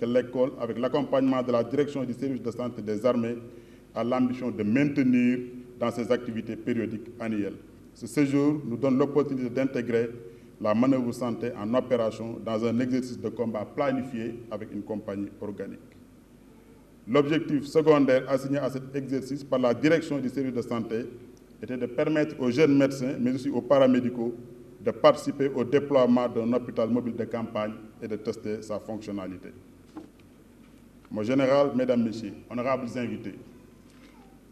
que l'école, avec l'accompagnement de la direction du service de santé des armées, a l'ambition de maintenir dans ses activités périodiques annuelles. Ce séjour nous donne l'opportunité d'intégrer la manœuvre santé en opération dans un exercice de combat planifié avec une compagnie organique. L'objectif secondaire assigné à cet exercice par la direction du service de santé était de permettre aux jeunes médecins, mais aussi aux paramédicaux, de participer au déploiement d'un hôpital mobile de campagne et de tester sa fonctionnalité. Mon général, mesdames, messieurs, honorables invités,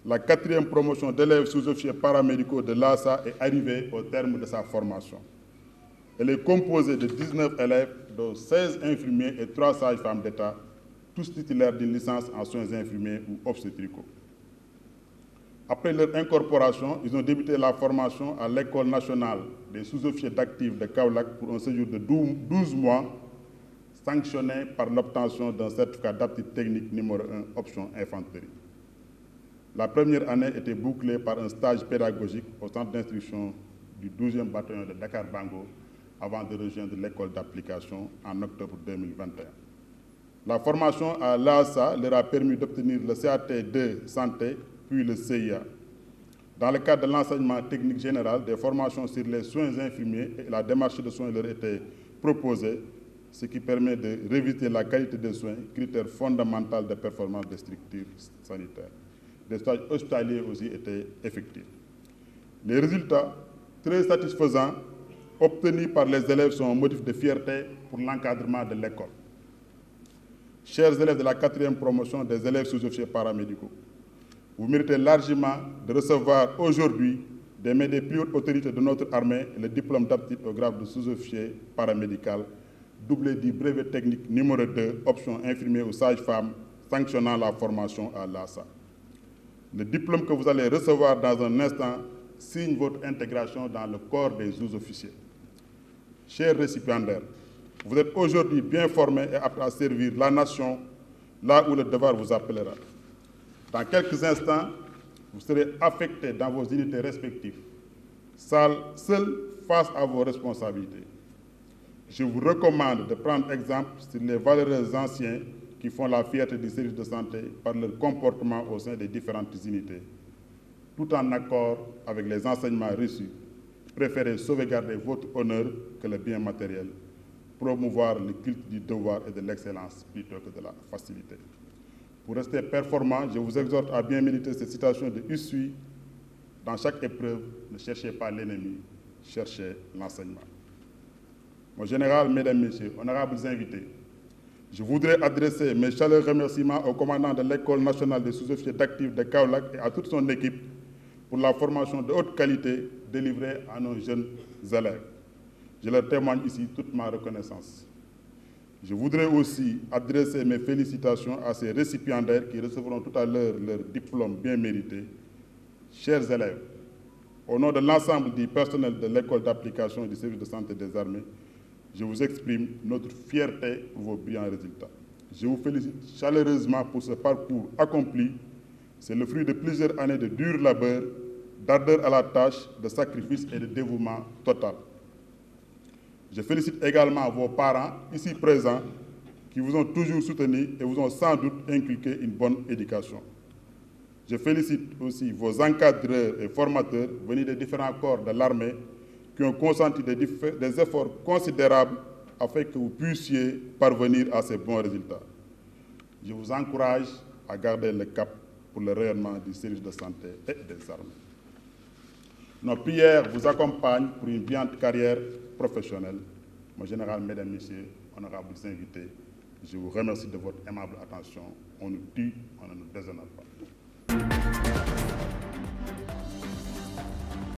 la 4e promotion d'élèves sous-officiers paramédicaux de l'ASA est arrivée au terme de sa formation. Elle est composée de 19 élèves, dont 16 infirmiers et 3 sages-femmes d'État, tous titulaires d'une licence en soins infirmiers ou obstétricaux. Après leur incorporation, ils ont débuté la formation à l'École nationale des sous-officiers d'actifs de Kaolack pour un séjour de 12 mois, sanctionné par l'obtention d'un certificat d'aptitude technique numéro 1, option infanterie. La première année était bouclée par un stage pédagogique au centre d'instruction du 12e bataillon de Dakar-Bango avant de rejoindre l'école d'application en octobre 2021. La formation à l'ASA leur a permis d'obtenir le CAT2 santé puis le CIA. Dans le cadre de l'enseignement technique général, des formations sur les soins infirmiers et la démarche de soins leur étaient proposées, ce qui permet de réviser la qualité des soins, critère fondamental de performance des structures sanitaires. Des stages hospitaliers aussi étaient effectifs. Les résultats, très satisfaisants, obtenus par les élèves sont un motif de fierté pour l'encadrement de l'école. Chers élèves de la 4e promotion des élèves sous-officiers paramédicaux, vous méritez largement de recevoir aujourd'hui des mains des plus hautes autorités de notre armée le diplôme d'aptitude au grade de sous-officier paramédical, doublé du brevet technique numéro 2, option infirmier ou sage-femme, sanctionnant la formation à l'ASA. Le diplôme que vous allez recevoir dans un instant signe votre intégration dans le corps des sous-officiers. Chers récipiendaires, vous êtes aujourd'hui bien formés et aptes à servir la nation là où le devoir vous appellera. Dans quelques instants, vous serez affectés dans vos unités respectives, seuls face à vos responsabilités. Je vous recommande de prendre exemple sur les valeureux anciens qui font la fierté du service de santé par leur comportement au sein des différentes unités, tout en accord avec les enseignements reçus. Préférez sauvegarder votre honneur que le bien matériel, promouvoir le culte du devoir et de l'excellence plutôt que de la facilité. Pour rester performant, je vous exhorte à bien méditer cette citation de Usui. Dans chaque épreuve, ne cherchez pas l'ennemi, cherchez l'enseignement. Mon général, mesdames, messieurs, honorables invités, je voudrais adresser mes chaleureux remerciements au commandant de l'École nationale des sous-officiers d'actifs de Kaolack et à toute son équipe pour la formation de haute qualité délivrée à nos jeunes élèves. Je leur témoigne ici toute ma reconnaissance. Je voudrais aussi adresser mes félicitations à ces récipiendaires qui recevront tout à l'heure leur diplôme bien mérité. Chers élèves, au nom de l'ensemble du personnel de l'école d'application et du service de santé des armées, je vous exprime notre fierté pour vos brillants résultats. Je vous félicite chaleureusement pour ce parcours accompli. C'est le fruit de plusieurs années de dur labeur, d'ardeur à la tâche, de sacrifice et de dévouement total. Je félicite également vos parents, ici présents, qui vous ont toujours soutenu et vous ont sans doute inculqué une bonne éducation. Je félicite aussi vos encadreurs et formateurs venus des différents corps de l'armée qui ont consenti des efforts considérables afin que vous puissiez parvenir à ces bons résultats. Je vous encourage à garder le cap pour le rayonnement du service de santé et des armées. Nos prières vous accompagnent pour une brillante carrière professionnelle. Mon général, mesdames, messieurs, honorables invités, je vous remercie de votre aimable attention. On nous tue, on ne nous déshonore pas.